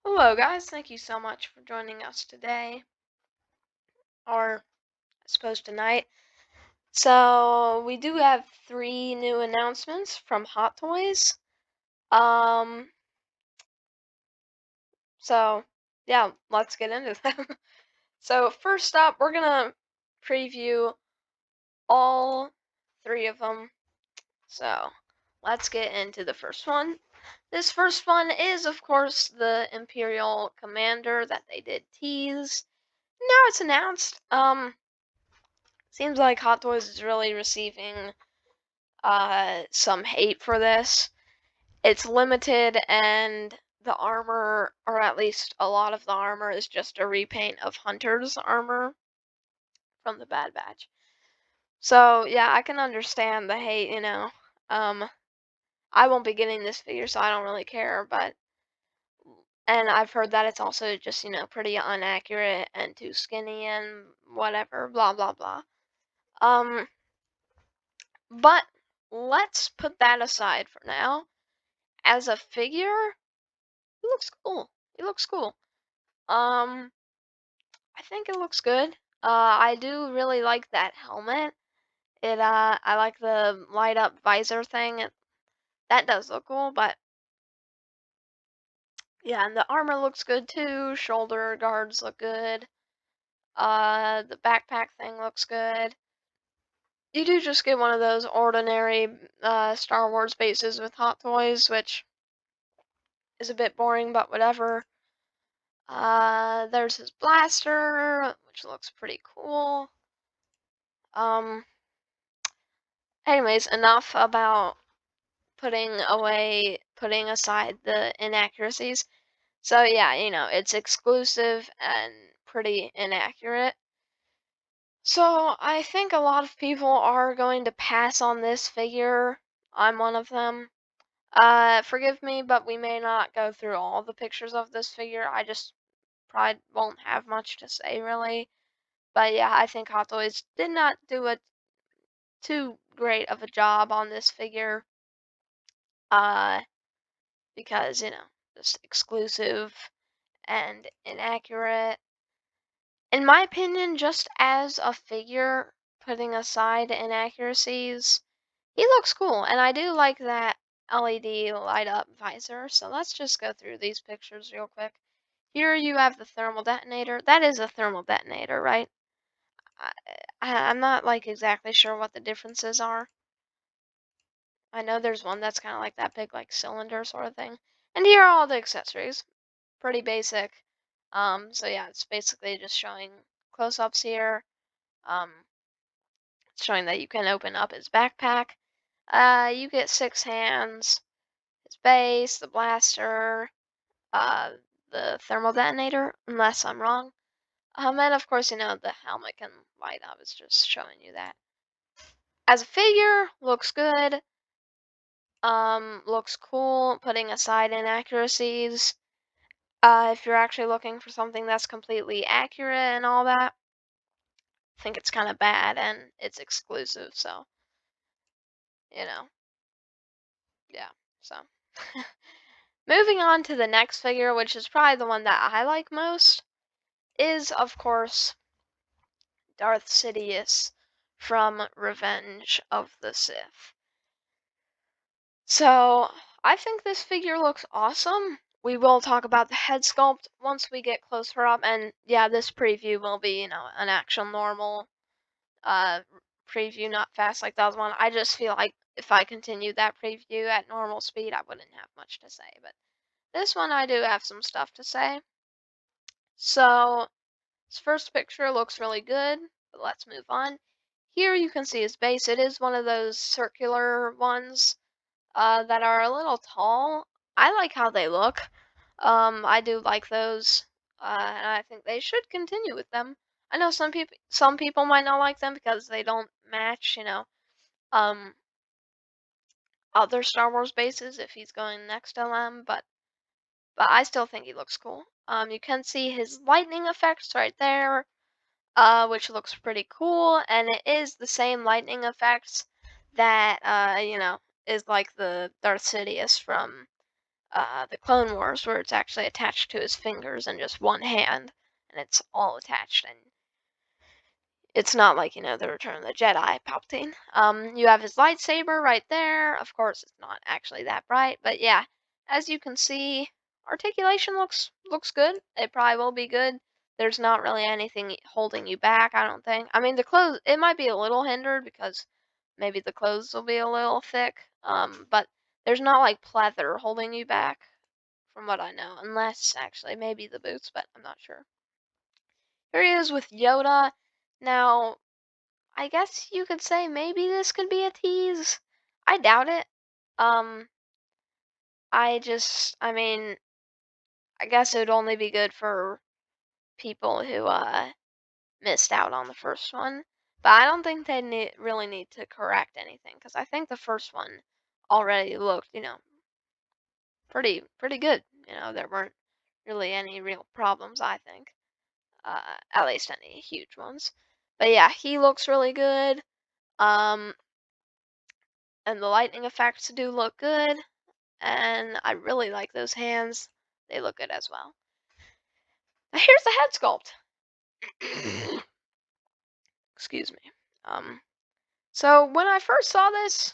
Hello, guys. Thank you so much for joining us today, or I suppose tonight. So, we do have three new announcements from Hot Toys. Um, so, yeah, let's get into them. So, first up, we're gonna preview all three of them. So, let's get into the first one. This first one is, of course, the Imperial Commander that they did tease. Now it's announced. Seems like Hot Toys is really receiving some hate for this. It's limited and the armor, or at least a lot of the armor, is just a repaint of Hunter's armor from the Bad Batch. So yeah, I can understand the hate. Um I won't be getting this figure, so I don't really care, and I've heard that it's also just pretty inaccurate and too skinny and whatever, blah blah blah. Um But let's put that aside for now. As a figure, he looks cool. He looks cool. Um, I think it looks good. I do really like that helmet. I like the light up visor thing. That does look cool, but yeah, and the armor looks good too. Shoulder guards look good. The backpack thing looks good. You do just get one of those ordinary Star Wars bases with Hot Toys, which is a bit boring, but whatever. There's his blaster, which looks pretty cool. Um, Anyways, enough about putting aside the inaccuracies. So yeah, it's exclusive and pretty inaccurate. So I think a lot of people are going to pass on this figure. I'm one of them. Forgive me, but we may not go through all the pictures of this figure. I just probably won't have much to say really. But yeah, I think Hot Toys did not do a too great of a job on this figure. Uh, because just exclusive and inaccurate. In my opinion, just as a figure, putting aside inaccuracies, he looks cool, and I do like that LED light up visor. So let's just go through these pictures real quick. Here you have the thermal detonator. That is a thermal detonator, right? I, I'm not like exactly sure what the differences are. I know there's one that's kind of like that big like cylinder sort of thing. And here are all the accessories. Pretty basic. So yeah, it's basically just showing close-ups here. Um, it's showing that you can open up his backpack. You get 6 hands, his base, the blaster, uh, the thermal detonator, unless I'm wrong. And of course, the helmet can light up. It's just showing you that. As a figure, looks good. Looks cool, putting aside inaccuracies. If you're actually looking for something that's completely accurate and all that, I think it's kind of bad and it's exclusive, so, you know, yeah, so. Moving on to the next figure, which is probably the one that I like most, is, of course, Darth Sidious from Revenge of the Sith. So, I think this figure looks awesome. We will talk about the head sculpt once we get closer up, and yeah, this preview will be an actual normal uh preview, not fast like the other one. I just feel like if I continued that preview at normal speed, I wouldn't have much to say, but this one I do have some stuff to say. So, this first picture looks really good, but let's move on. Here you can see his base. It is one of those circular ones that are a little tall. I like how they look. I do like those, and I think they should continue with them. I know some people might not like them because they don't match um, other Star Wars bases if he's going next to them, but I still think he looks cool. You can see his lightning effects right there, which looks pretty cool, and it is the same lightning effects that is like the Darth Sidious from the Clone Wars, where it's actually attached to his fingers and just one hand, and it's all attached, and it's not like, the Return of the Jedi Palpatine. You have his lightsaber right there. Of course, it's not actually that bright, but yeah, as you can see, articulation looks good. It probably will be good. There's not really anything holding you back, I don't think. I mean, the clothes, it might be a little hindered because maybe the clothes will be a little thick. But there's not like pleather holding you back, from what I know, unless actually maybe the boots, but I'm not sure. Here he is with Yoda. Now, I guess you could say maybe this could be a tease. I doubt it. Um, I mean, I guess it would only be good for people who missed out on the first one. But I don't think they really need to correct anything because I think the first one already looked, pretty good. There weren't really any real problems, I think. At least any huge ones. But yeah, he looks really good. Um, and the lightning effects do look good. And I really like those hands. They look good as well. Now here's the head sculpt. Excuse me. Um, so when I first saw this,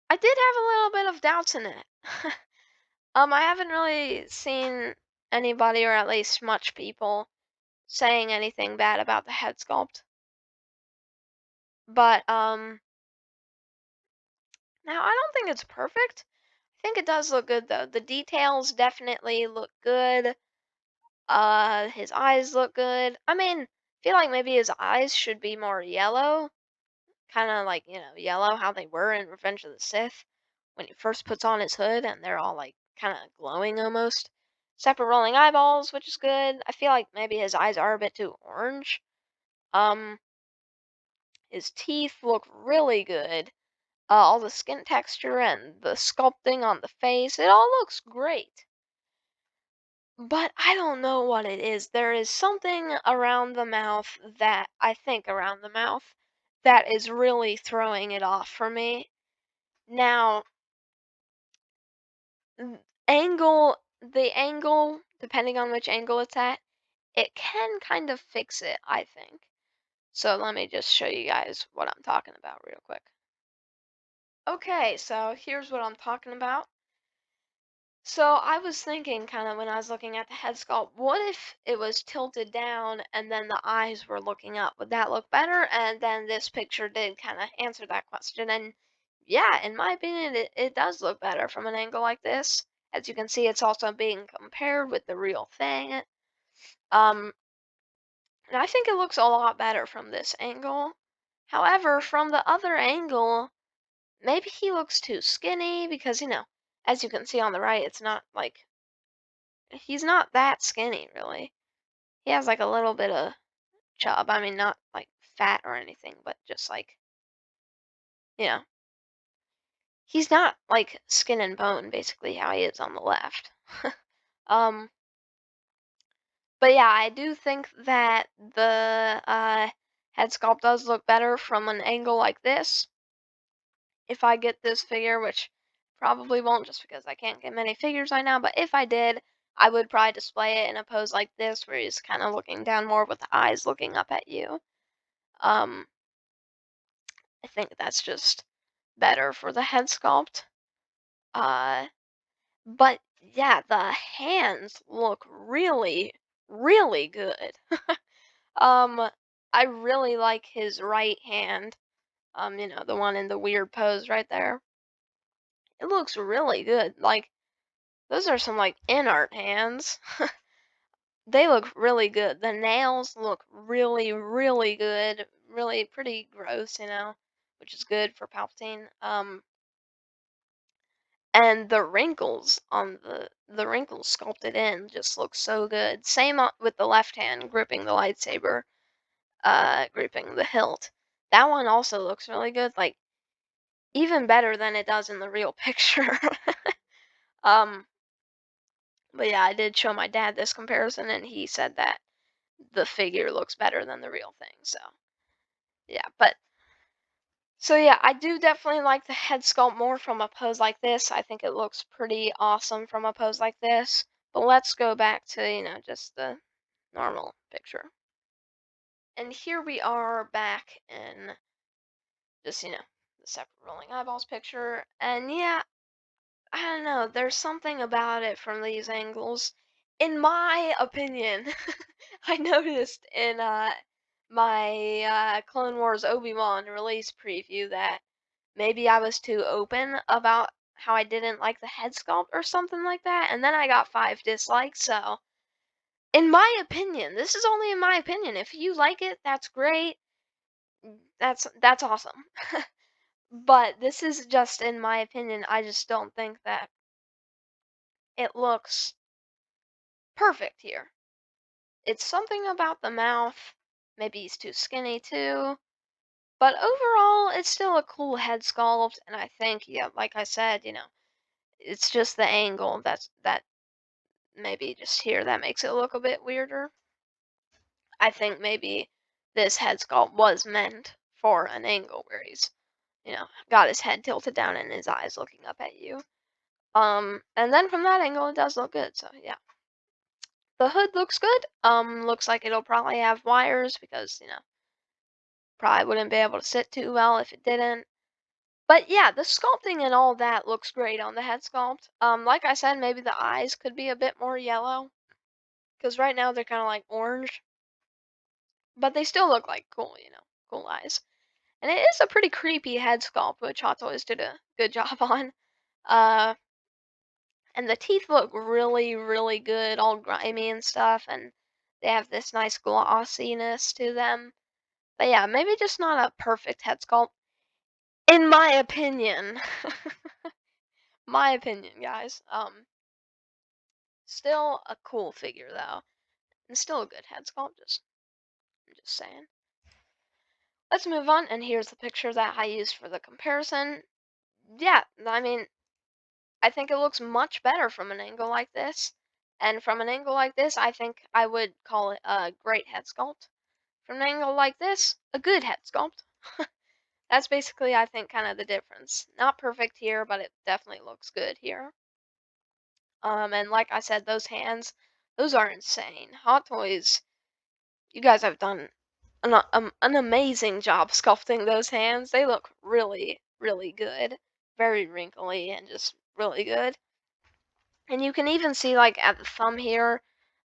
I did have a little bit of doubts in it. I haven't really seen anybody, or at least much people, saying anything bad about the head sculpt. But now I don't think it's perfect. I think it does look good though. The details definitely look good. His eyes look good. I mean, I feel like maybe his eyes should be more yellow, kind of like, yellow how they were in Revenge of the Sith when he first puts on his hood and they're all like kind of glowing almost. Separate rolling eyeballs, which is good. I feel like maybe his eyes are a bit too orange. Um, his teeth look really good. All the skin texture and the sculpting on the face, it all looks great. But I don't know what it is. There is something around the mouth that I think around the mouth that is really throwing it off for me. Now, the angle, depending on which angle it's at, it can kind of fix it, I think. So let me just show you guys what I'm talking about real quick. Okay, so here's what I'm talking about. So I was thinking kind of when I was looking at the head sculpt, what if it was tilted down and then the eyes were looking up? Would that look better? And then this picture did kind of answer that question. And yeah, in my opinion, it does look better from an angle like this. As you can see, it's also being compared with the real thing. Um, and I think it looks a lot better from this angle. However, from the other angle, maybe he looks too skinny because, as you can see on the right, it's not like he's not that skinny, really. He has like a little bit of chub. I mean, not like fat or anything, but just like, you know, he's not like skin and bone, basically, how he is on the left. um, but yeah, I do think that the head sculpt does look better from an angle like this. If I get this figure, which probably won't just because I can't get many figures right now, but if I did, I would probably display it in a pose like this where he's kind of looking down more with the eyes looking up at you. Um, I think that's just better for the head sculpt. Uh, but yeah, the hands look really, really good. Um, I really like his right hand. The one in the weird pose right there. It looks really good. Like those are some like in art hands. They look really good. The nails look really, really good. Really pretty gross, which is good for Palpatine. And the wrinkles on the wrinkles sculpted in just look so good. Same with the left hand gripping the lightsaber, gripping the hilt. That one also looks really good. Like even better than it does in the real picture. um, but yeah, I did show my dad this comparison, and he said that the figure looks better than the real thing. So yeah, but So yeah, I do definitely like the head sculpt more from a pose like this. I think it looks pretty awesome from a pose like this. But let's go back to, just the normal picture. And here we are back in just, the separate rolling eyeballs picture. And yeah, I don't know, there's something about it from these angles. In my opinion, I noticed in my Clone Wars Obi Wan release preview that maybe I was too open about how I didn't like the head sculpt or something like that, and then I got 5 dislikes. So, in my opinion, this is only in my opinion. If you like it, that's great. That's awesome. But this is just in my opinion. I just don't think that it looks perfect here. It's something about the mouth. Maybe he's too skinny too. But overall, it's still a cool head sculpt, and I think, yeah, like I said, it's just the angle that maybe just here that makes it look a bit weirder. I think maybe this head sculpt was meant for an angle where he's, got his head tilted down and his eyes looking up at you. And then from that angle, it does look good. So yeah, the hood looks good. Looks like it'll probably have wires because probably wouldn't be able to sit too well if it didn't. But yeah, the sculpting and all that looks great on the head sculpt. Like I said, maybe the eyes could be a bit more yellow because right now they're kind of like orange, but they still look like cool, cool eyes. And it is a pretty creepy head sculpt, which Hot Toys did a good job on. Uh, and the teeth look really, really good, all grimy and stuff, and they have this nice glossiness to them. But yeah, maybe just not a perfect head sculpt, in my opinion. My opinion, guys. Still a cool figure though, and still a good head sculpt. I'm just saying. Let's move on, and here's the picture that I used for the comparison. Yeah, I mean, I think it looks much better from an angle like this. And from an angle like this, I think I would call it a great head sculpt. From an angle like this, a good head sculpt. That's basically, I think, kind of the difference. Not perfect here, but it definitely looks good here. And like I said, those hands, those are insane. Hot Toys, you guys have done an amazing job sculpting those hands. They look really, really good. Very wrinkly and just really good. And you can even see like at the thumb here,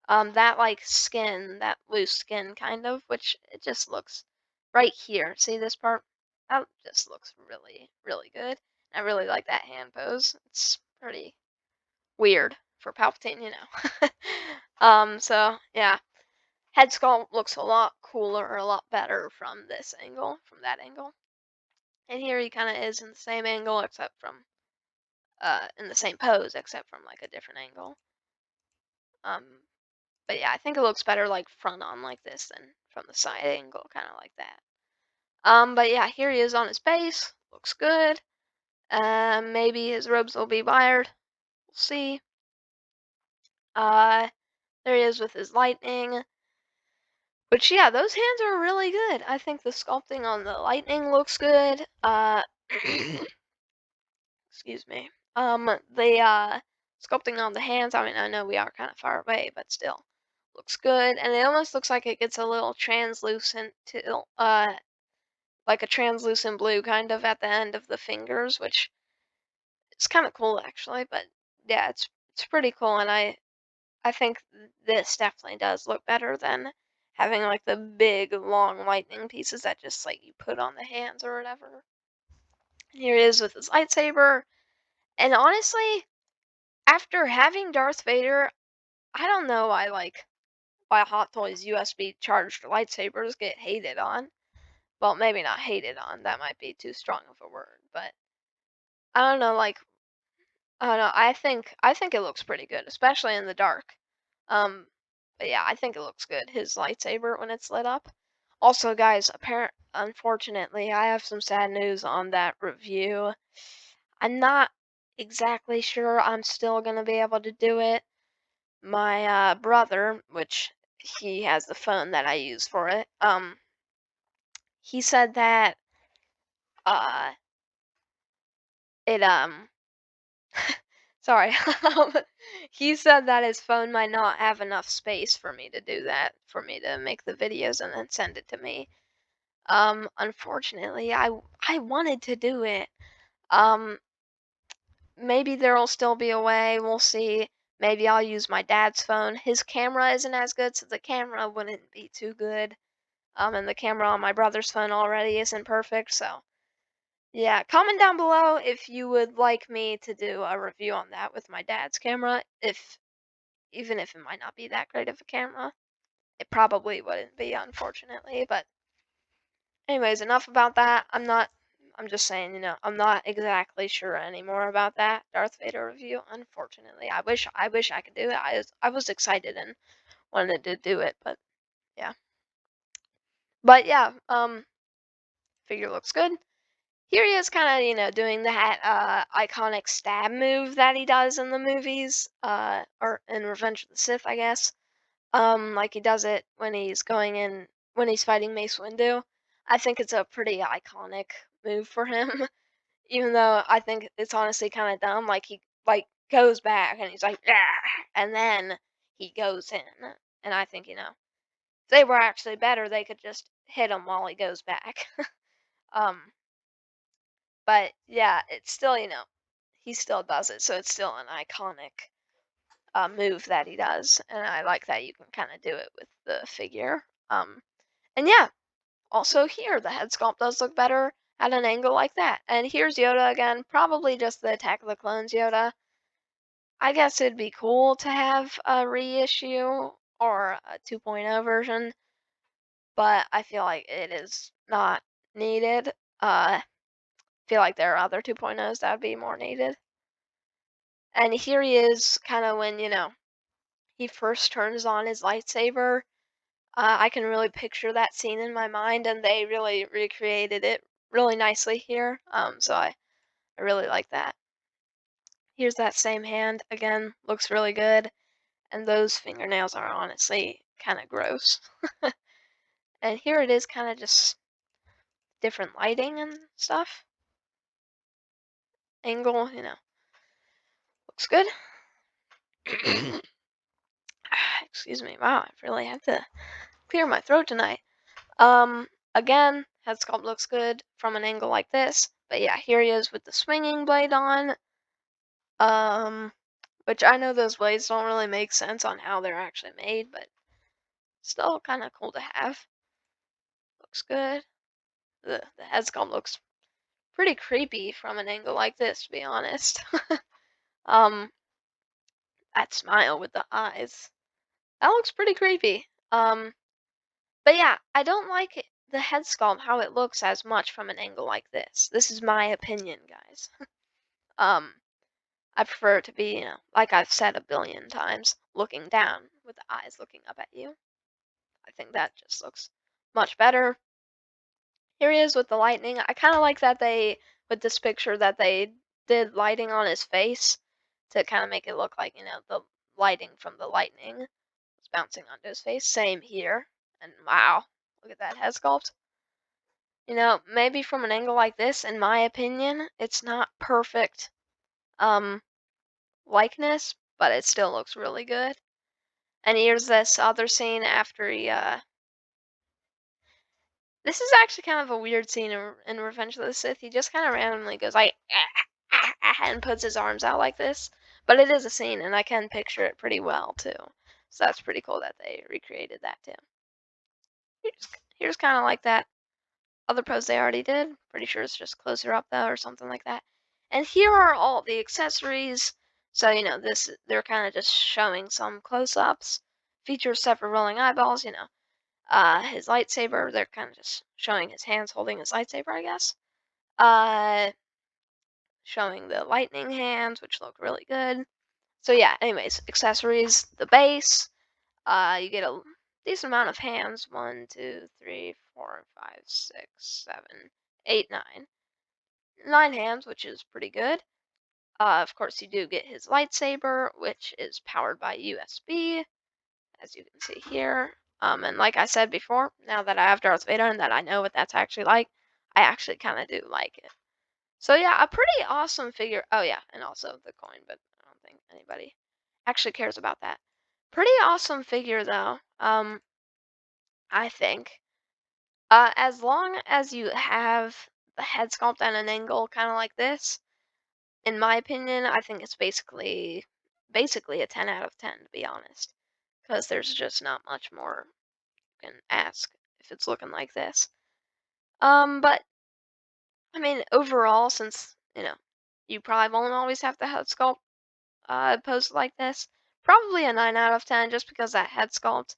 that like skin, that loose skin kind of, which it just looks right here. See this part? That just looks really, really good. I really like that hand pose. It's pretty weird for Palpatine, so yeah, head sculpt looks a lot cooler, a lot better from this angle, from that angle. And here he kind of is in the same angle, except from, in the same pose, except from like a different angle. But yeah, I think it looks better like front on like this than from the side angle, kind of like that. But yeah, here he is on his base. Looks good. Maybe his robes will be wired. We'll see. There he is with his lightning. Which yeah, those hands are really good. I think the sculpting on the lightning looks good. Excuse me. The sculpting on the hands, I mean, I know we are kind of far away, but still looks good. And it almost looks like it gets a little translucent to like a translucent blue kind of at the end of the fingers, which is kind of cool actually. But yeah, it's pretty cool, and I think this definitely does look better than having like the big long lightning pieces that just like you put on the hands or whatever. And here he is with his lightsaber. And honestly, after having Darth Vader, I don't know why Hot Toys USB charged lightsabers get hated on. Well, maybe not hated on. That might be too strong of a word, but I don't know, like I don't know. I think it looks pretty good, especially in the dark. Um, but yeah, I think it looks good. His lightsaber when it's lit up. Also, guys, unfortunately, I have some sad news on that review. I'm not exactly sure I'm still gonna be able to do it. My brother, which he has the phone that I use for it, he said that uh, it sorry, um, he said that his phone might not have enough space for me to do that, for me to make the videos and then send it to me. Unfortunately, I wanted to do it. Um, Maybe there'll still be a way. We'll see. Maybe I'll use my dad's phone. His camera isn't as good, so the camera wouldn't be too good. And the camera on my brother's phone already isn't perfect, so yeah. Comment down below if you would like me to do a review on that with my dad's camera. If even if it might not be that great of a camera, it probably wouldn't be, unfortunately. But anyways, enough about that. I'm just saying, I'm not exactly sure anymore about that Darth Vader review, unfortunately. I wish I could do it. I was excited and wanted to do it, but yeah. But yeah, figure looks good. Here he is kind of, doing that iconic stab move that he does in the movies, or in Revenge of the Sith, I guess. Like he does it when he's fighting Mace Windu. I think it's a pretty iconic move for him, even though I think it's honestly kind of dumb. Like he like goes back and he's like, "Ah," and then he goes in. And I think, if they were actually better, they could just hit him while he goes back. um, but yeah, it's still, he still does it, so it's still an iconic move that he does, and I like that you can kind of do it with the figure. And yeah, also here the head sculpt does look better at an angle like that. And here's Yoda again, probably just the Attack of the Clones Yoda. I guess it'd be cool to have a reissue or a 2.0 version, but I feel like it is not needed. Feel like there are other 2.0s that would be more needed. And here he is, kind of when, he first turns on his lightsaber. I can really picture that scene in my mind, and they really recreated it really nicely here. So I really like that. Here's that same hand again, looks really good, and those fingernails are honestly kind of gross. And here it is, kind of just different lighting and stuff. Angle, looks good. Excuse me. Wow, I really have to clear my throat tonight. Again, head sculpt looks good from an angle like this. But yeah, here he is with the swinging blade on. Which I know those blades don't really make sense on how they're actually made, but still kind of cool to have. Looks good. The head sculpt looks pretty creepy from an angle like this, to be honest. um, that smile with the eyes. That looks pretty creepy. But yeah, I don't like the head sculpt how it looks as much from an angle like this. This is my opinion, guys. um, I prefer it to be, like I've said a billion times, looking down with the eyes looking up at you. I think that just looks much better. Here he is with the lightning. I kind of like that with this picture, that they did lighting on his face to kind of make it look like, the lighting from the lightning was bouncing onto his face. Same here. And wow, look at that head sculpt. Maybe from an angle like this, in my opinion, it's not perfect likeness, but it still looks really good. And here's this other scene after he this is actually kind of a weird scene in Revenge of the Sith. He just kind of randomly goes like and puts his arms out like this. But it is a scene, and I can picture it pretty well too. So that's pretty cool that they recreated that too. Here's kind of like that other pose they already did. Pretty sure it's just closer up though, or something like that. And here are all the accessories. So they're kind of just showing some close-ups. Features separate rolling eyeballs. His lightsaber. They're kind of just showing his hands holding his lightsaber, I guess. Showing the lightning hands, which look really good. So yeah, anyways, accessories, the base. You get a decent amount of hands. 1, 2, 3, 4, 5, 6, 7, 8, 9. 9 hands, which is pretty good. Of course, you do get his lightsaber, which is powered by USB, as you can see here. And like I said before, now that I have Darth Vader and that I know what that's actually like, I actually kind of do like it. So yeah, a pretty awesome figure. Oh yeah, and also the coin, but I don't think anybody actually cares about that. Pretty awesome figure though. I think. As long as you have the head sculpt at an angle kind of like this, in my opinion, I think it's basically a 10 out of 10 to be honest, because there's just not much more you can ask if it's looking like this. But I mean, overall, since you probably won't always have the head sculpt posed like this, probably a 9 out of 10 just because that head sculpt,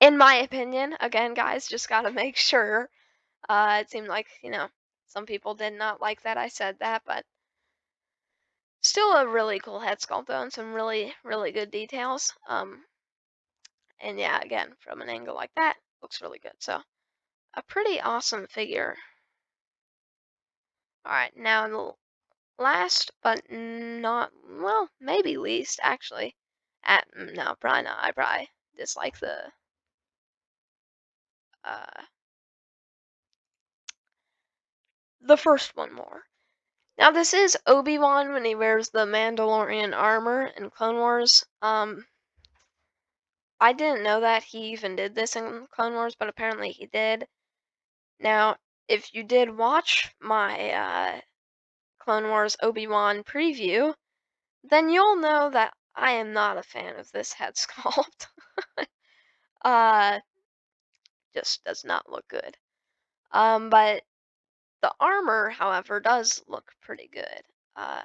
in my opinion, again, guys, just gotta make sure. It seemed like some people did not like that I said that, but still a really cool head sculpt though, and some really really good details. And yeah, again, from an angle like that, looks really good. So a pretty awesome figure. All right, now the last but not, well, maybe least actually. No, probably not. I probably dislike uh the first one more. Now this is Obi Wan when he wears the Mandalorian armor in Clone Wars. I didn't know that he even did this in Clone Wars, but apparently he did. Now, if you did watch my Clone Wars Obi-Wan preview, then you'll know that I am not a fan of this head sculpt. uh, just does not look good. But the armor, however, does look pretty good. Uh,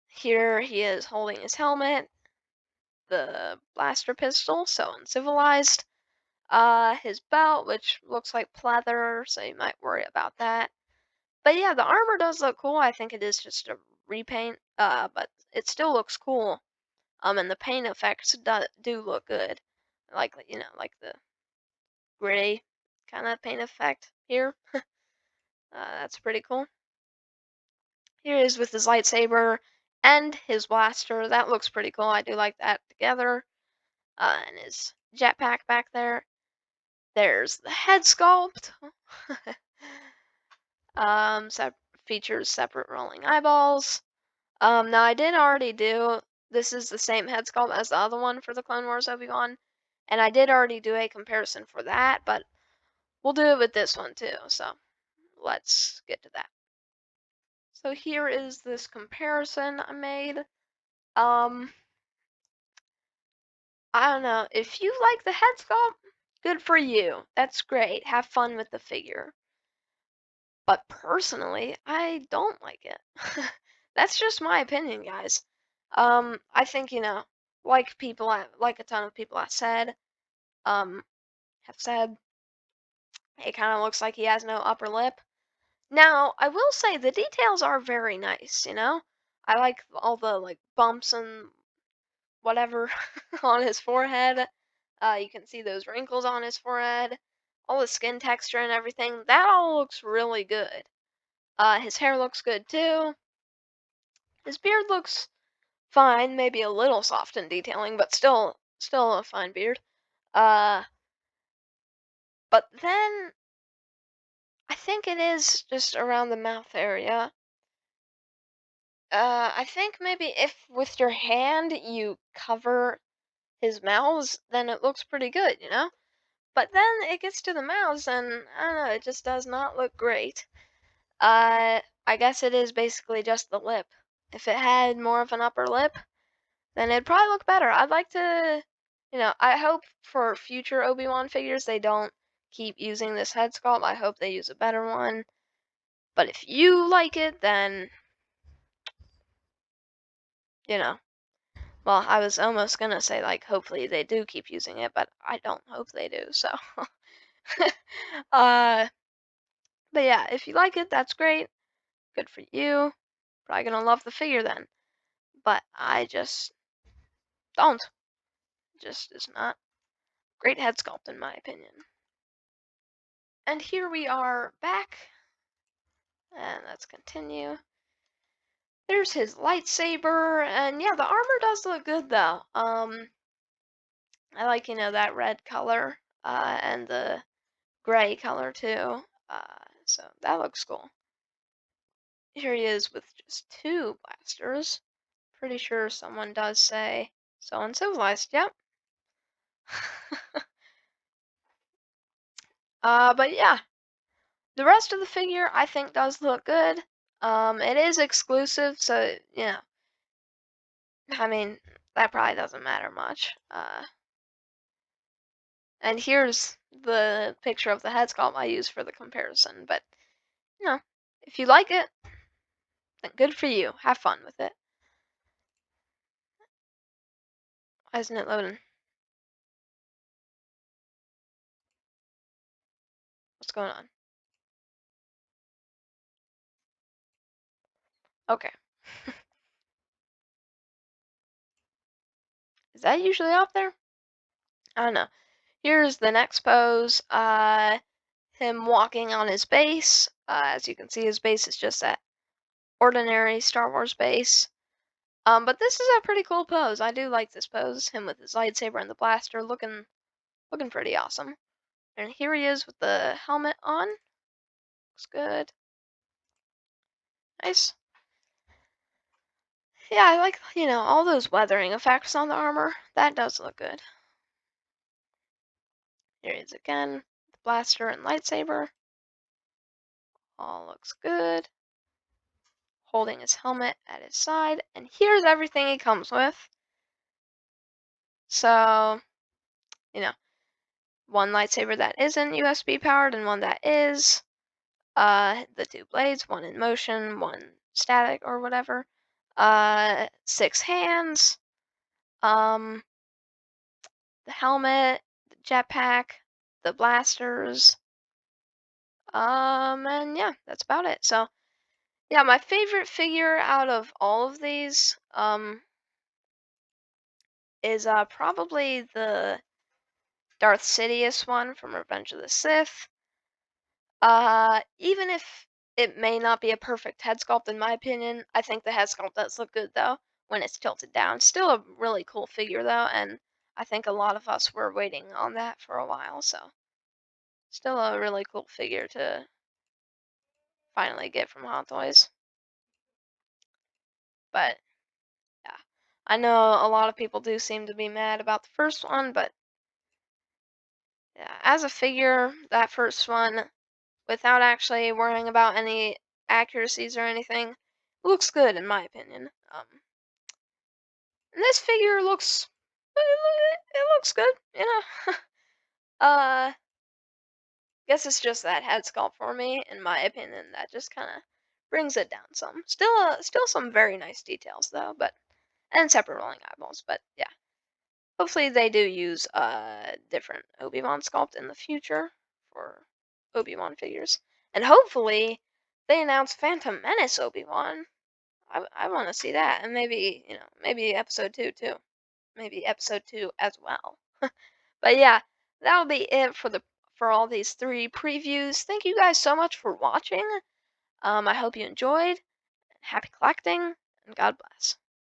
Here he is holding his helmet, the blaster pistol, so uncivilized. His belt, which looks like pleather, so you might worry about that. But yeah, the armor does look cool. I think it is just a repaint, but it still looks cool. And the paint effects do look good. Like like the gray kind of paint effect here. That's pretty cool. Here he is with his lightsaber and his blaster. That looks pretty cool. I do like that together. And his jetpack back there. There's the head sculpt. So features separate rolling eyeballs. Now I did already do. This is the same head sculpt as the other one for the Clone Wars Obi-Wan, and I did already do a comparison for that, but we'll do it with this one too. So let's get to that. So here is this comparison I made. Um, I don't know if you like the head sculpt. Good for you. That's great. Have fun with the figure. But personally, I don't like it. That's just my opinion, guys. I think, like a ton of people um, have said, it kind of looks like he has no upper lip. Now, I will say the details are very nice. I like all the like bumps and whatever on his forehead. You can see those wrinkles on his forehead, all the skin texture and everything. That all looks really good. His hair looks good too. His beard looks fine, maybe a little soft in detailing, but still a fine beard. Uh, but then I think it is just around the mouth area. I think maybe if with your hand you cover his mouths, then it looks pretty good. But then it gets to the mouths, and I don't know, it just does not look great. I guess it is basically just the lip. If it had more of an upper lip, then it'd probably look better. I'd like to, I hope for future Obi-Wan figures they don't keep using this head sculpt. I hope they use a better one. But if you like it, then, you know, well, I was almost gonna say, like, hopefully they do keep using it, but I don't hope they do, so. uh, but yeah, if you like it, that's great. Good for you. Probably gonna love the figure then. But I just don't. Just is not great head sculpt in my opinion. And here we are back. And let's continue. There's his lightsaber, and yeah, the armor does look good though. I like that red color, and the gray color too. So that looks cool. Here he is with just two blasters. Pretty sure someone does say so uncivilized. Yep. But yeah, the rest of the figure I think does look good. It is exclusive, so I mean that probably doesn't matter much. And here's the picture of the head sculpt I use for the comparison. But you know, if you like it, then good for you. Have fun with it. Why isn't it loading? What's going on? Okay. Is that usually up there? I don't know. Here's the next pose. Him walking on his base. As you can see, his base is just that ordinary Star Wars base. But this is a pretty cool pose. I do like this pose. Him with his lightsaber and the blaster, looking pretty awesome. And here he is with the helmet on. Looks good. Nice. Yeah, I like, all those weathering effects on the armor. That does look good. Here he is again. The blaster and lightsaber. All looks good. Holding his helmet at his side. And here's everything he comes with. So, one lightsaber that isn't USB powered and one that is. The two blades, one in motion, one static or whatever. 6 hands. Um, the helmet, the jetpack, the blasters. And yeah, that's about it. So yeah, my favorite figure out of all of these, is probably the Darth Sidious one from Revenge of the Sith. Even if it may not be a perfect head sculpt in my opinion, I think the head sculpt does look good though when it's tilted down. Still a really cool figure though, and I think a lot of us were waiting on that for a while, so still a really cool figure to finally get from Hot Toys. But yeah, I know a lot of people do seem to be mad about the first one, but yeah, as a figure, that first one, without actually worrying about any accuracies or anything, looks good in my opinion. And this figure it looks good, uh, guess it's just that head sculpt for me, in my opinion, that just kind of brings it down some. Still some very nice details though, and separate rolling eyeballs, but yeah. Hopefully they do use a different Obi Wan sculpt in the future for Obi Wan figures, and hopefully they announce Phantom Menace Obi Wan. I want to see that, and maybe episode 2 too, maybe episode 2 as well. But yeah, that'll be it for all these 3 previews. Thank you guys so much for watching. I hope you enjoyed. Happy collecting, and God bless.